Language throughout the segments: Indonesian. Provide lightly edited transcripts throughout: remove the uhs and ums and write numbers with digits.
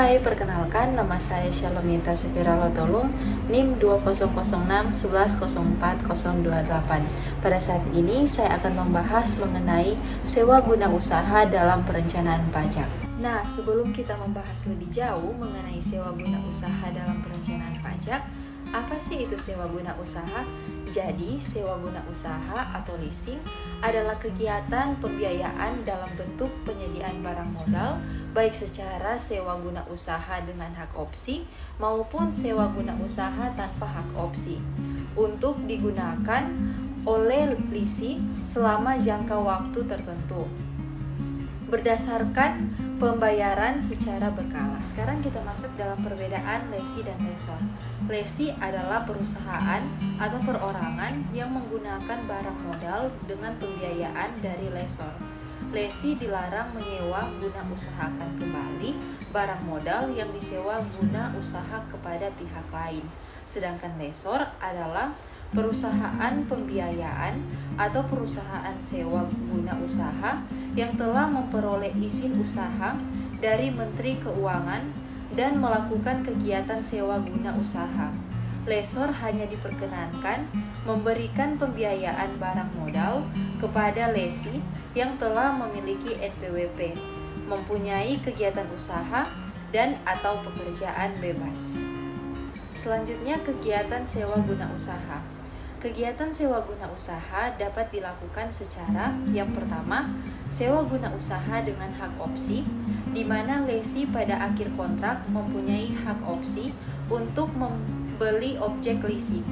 Hai, perkenalkan nama saya Syalominta Sefira Lotolung, NIM 2006110408. Pada saat ini saya akan membahas mengenai sewa guna usaha dalam perencanaan pajak. Nah, sebelum kita membahas lebih jauh mengenai sewa guna usaha dalam perencanaan pajak, apa sih itu sewa guna usaha? Jadi, sewa guna usaha atau leasing adalah kegiatan pembiayaan dalam bentuk penyediaan barang modal, baik secara sewa guna usaha dengan hak opsi maupun sewa guna usaha tanpa hak opsi, untuk digunakan oleh lisi selama jangka waktu tertentu berdasarkan pembayaran secara berkala. Sekarang kita masuk dalam perbedaan lesi dan lesor. Lesi adalah perusahaan atau perorangan yang menggunakan barang modal dengan pembiayaan dari lesor. Lesi dilarang menyewa guna usahakan kembali barang modal yang disewa guna usaha kepada pihak lain. Sedangkan lesor adalah perusahaan pembiayaan atau perusahaan sewa guna usaha yang telah memperoleh izin usaha dari Menteri Keuangan dan melakukan kegiatan sewa guna usaha. Lesor hanya diperkenankan memberikan pembiayaan barang modal kepada lesi yang telah memiliki NPWP, mempunyai kegiatan usaha dan atau pekerjaan bebas. Selanjutnya, kegiatan sewa guna usaha. Kegiatan sewa guna usaha dapat dilakukan secara yang pertama, sewa guna usaha dengan hak opsi, di mana lesi pada akhir kontrak mempunyai hak opsi untuk membeli objek leasing.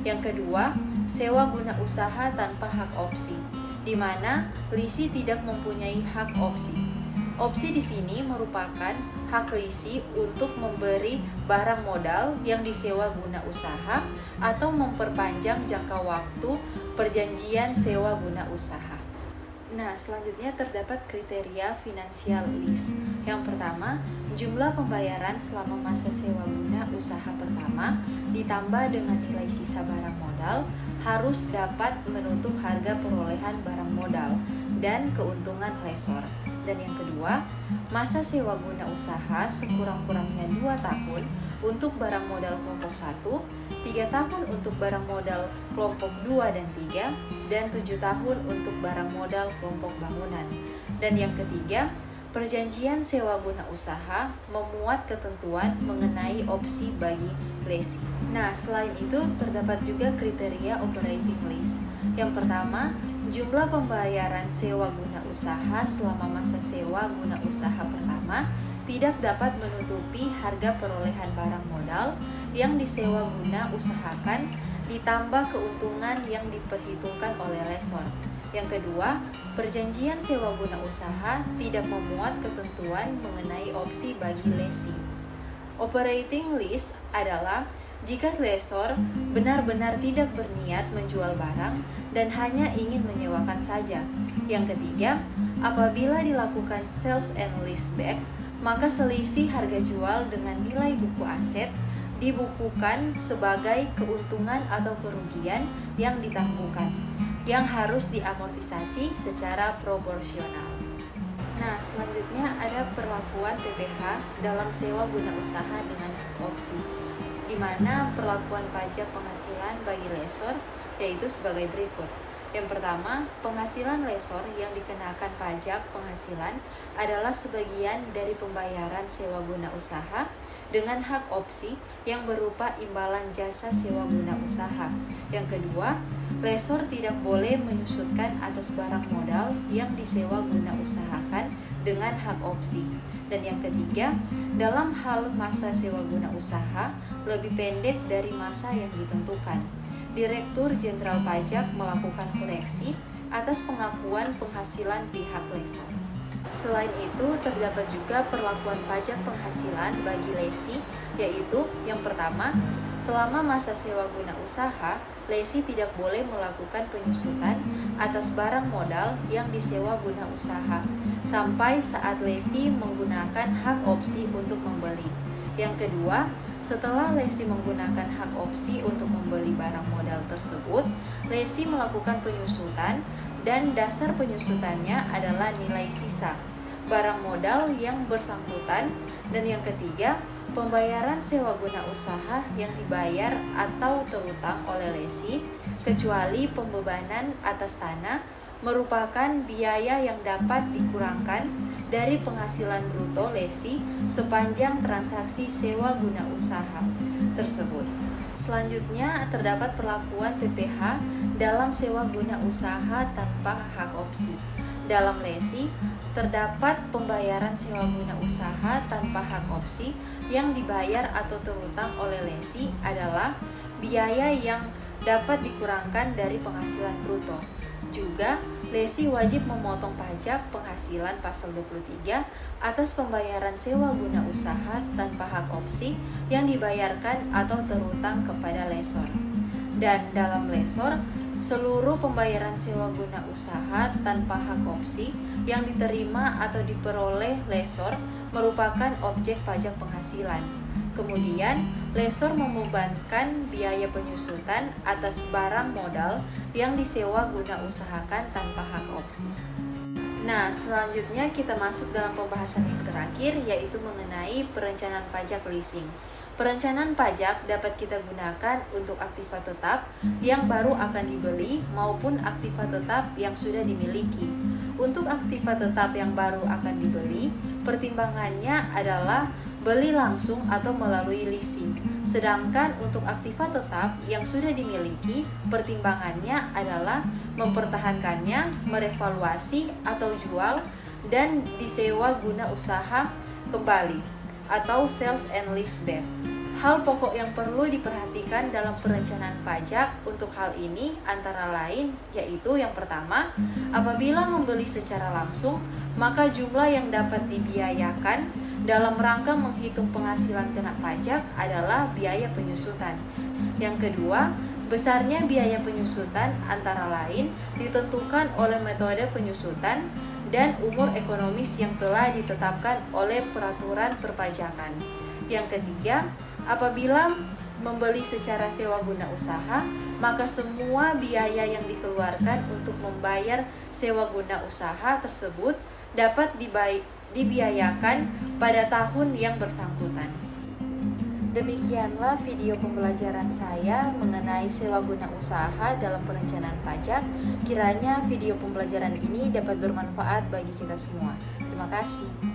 Yang kedua, sewa guna usaha tanpa hak opsi, di mana lisi tidak mempunyai hak opsi. Opsi di sini merupakan hak lisi untuk memberi barang modal yang disewa guna usaha atau memperpanjang jangka waktu perjanjian sewa guna usaha. Nah, selanjutnya terdapat kriteria financial lease. Yang pertama, jumlah pembayaran selama masa sewa guna usaha pertama ditambah dengan nilai sisa barang modal harus dapat menutup harga perolehan barang modal dan keuntungan lesor. Dan yang kedua, masa sewa guna usaha sekurang-kurangnya 2 tahun untuk barang modal kelompok 1, 3 tahun untuk barang modal kelompok 2 dan 3, dan 7 tahun untuk barang modal kelompok bangunan. Dan yang ketiga, perjanjian sewa guna usaha memuat ketentuan mengenai opsi bagi lesi. Nah, selain itu terdapat juga kriteria operating lease. Yang pertama, jumlah pembayaran sewa guna usaha selama masa sewa guna usaha pertama tidak dapat menutupi harga perolehan barang modal yang disewa guna usahakan ditambah keuntungan yang diperhitungkan oleh lesor. Yang kedua, perjanjian sewa guna usaha tidak memuat ketentuan mengenai opsi bagi lesi. Operating lease adalah jika lesor benar-benar tidak berniat menjual barang dan hanya ingin menyewakan saja. Yang ketiga, apabila dilakukan sales and leaseback, maka selisih harga jual dengan nilai buku aset dibukukan sebagai keuntungan atau kerugian yang ditanggungkan, yang harus diamortisasi secara proporsional. Nah, selanjutnya ada perlakuan PPh dalam sewa guna usaha dengan opsi, di mana perlakuan pajak penghasilan bagi lesor yaitu sebagai berikut. Yang pertama, penghasilan lesor yang dikenakan pajak penghasilan adalah sebagian dari pembayaran sewa guna usaha dengan hak opsi yang berupa imbalan jasa sewa guna usaha. Yang kedua, lesor tidak boleh menyusutkan atas barang modal yang disewa guna usahakan dengan hak opsi. Dan yang ketiga, dalam hal masa sewa guna usaha lebih pendek dari masa yang ditentukan, Direktur Jenderal Pajak melakukan koreksi atas pengakuan penghasilan pihak lesor. Selain itu, terdapat juga perlakuan pajak penghasilan bagi lesi, yaitu yang pertama, selama masa sewa guna usaha, lesi tidak boleh melakukan penyusutan atas barang modal yang disewa guna usaha sampai saat lesi menggunakan hak opsi untuk membeli. Yang kedua, setelah lesi menggunakan hak opsi untuk membeli barang modal tersebut, lesi melakukan penyusutan dan dasar penyusutannya adalah nilai sisa barang modal yang bersangkutan Dan yang ketiga, pembayaran sewa guna usaha yang dibayar atau terutang oleh lesi, kecuali pembebanan atas tanah, merupakan biaya yang dapat dikurangkan dari penghasilan bruto lesi sepanjang transaksi sewa guna usaha tersebut. Selanjutnya, terdapat perlakuan PPh dalam sewa guna usaha tanpa hak opsi. Dalam lesi, terdapat pembayaran sewa guna usaha tanpa hak opsi yang dibayar atau terutang oleh lesi adalah biaya yang dapat dikurangkan dari penghasilan bruto. Juga, lesi wajib memotong pajak penghasilan pasal 23 atas pembayaran sewa guna usaha tanpa hak opsi yang dibayarkan atau terutang kepada lesor. Dan dalam lesor, seluruh pembayaran sewa guna usaha tanpa hak opsi yang diterima atau diperoleh lesor merupakan objek pajak penghasilan. Kemudian, lesor membebankan biaya penyusutan atas barang modal yang disewa guna usahakan tanpa hak opsi. Nah, selanjutnya kita masuk dalam pembahasan yang terakhir, yaitu mengenai perencanaan pajak leasing. Perencanaan pajak dapat kita gunakan untuk aktiva tetap yang baru akan dibeli maupun aktiva tetap yang sudah dimiliki. Untuk aktiva tetap yang baru akan dibeli, pertimbangannya adalah beli langsung atau melalui leasing. Sedangkan untuk aktiva tetap yang sudah dimiliki, pertimbangannya adalah mempertahankannya, merevaluasi atau jual, dan disewa guna usaha kembali atau sales and leaseback. Hal pokok yang perlu diperhatikan dalam perencanaan pajak untuk hal ini antara lain yaitu yang pertama, apabila membeli secara langsung, maka jumlah yang dapat dibiayakan dalam rangka menghitung penghasilan kena pajak adalah biaya penyusutan. Yang kedua, besarnya biaya penyusutan antara lain ditentukan oleh metode penyusutan dan umur ekonomis yang telah ditetapkan oleh peraturan perpajakan. Yang ketiga, apabila membeli secara sewa guna usaha, maka semua biaya yang dikeluarkan untuk membayar sewa guna usaha tersebut dapat dibiayakan pada tahun yang bersangkutan. Demikianlah video pembelajaran saya mengenai sewa guna usaha dalam perencanaan pajak. Kiranya video pembelajaran ini dapat bermanfaat bagi kita semua. Terima kasih.